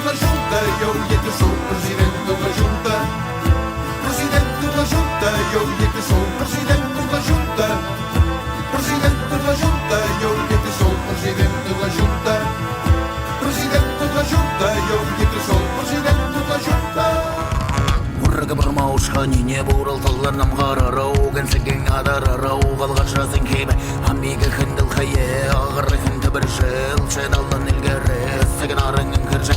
da Junta, eu é que sou presidente da Junta. Presidente da Junta, eu é que sou presidente da Junta. Presidente da Junta, eu é que sou presidente da Junta. Presidente da Junta, eu é que sou presidente da Junta. Urga barmaushani ne buraltallar namgararau gensigen adararau galgacha zinkebe hamiga khandal khaye agar khanda barshel chedallan ilgare sagnarang kirje